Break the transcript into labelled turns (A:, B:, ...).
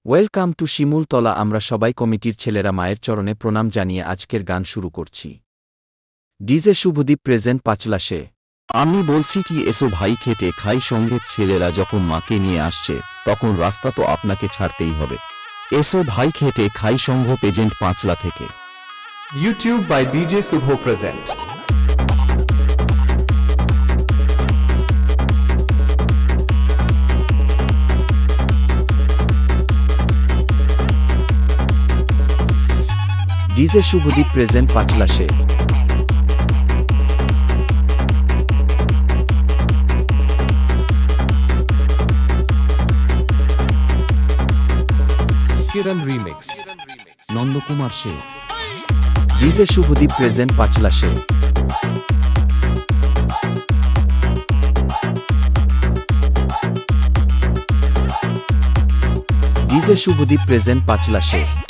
A: Welcome to Shimultala. আমরা সবাই কমিটির ছেলেরা মায়ের চরণে প্রণাম জানিয়ে আজকের গান শুরু করছি। ডিজে শুভদীপ প্রেজেন্ট পাঁচলাশে।
B: আমি বলছি কি, এসো ভাই খেতে খাই সঙ্গে। ছেলেরা যখন মাকে নিয়ে আসছে তখন রাস্তা তো আপনাকে ছাড়তেই হবে। এসো ভাই খেতে খাই সংঘ প্রেজেন্ট পাঁচলা থেকে।
C: YouTube by DJ Subho present.
A: DJ Subhadeep present পাঁচলাশে।
C: Kiran Remix.
A: নন্দকুমার সে। ডিজে শুভদীপ প্রেজেন্ট পাঁচলাশে। DJ Subhadeep present পাঁচলাশে।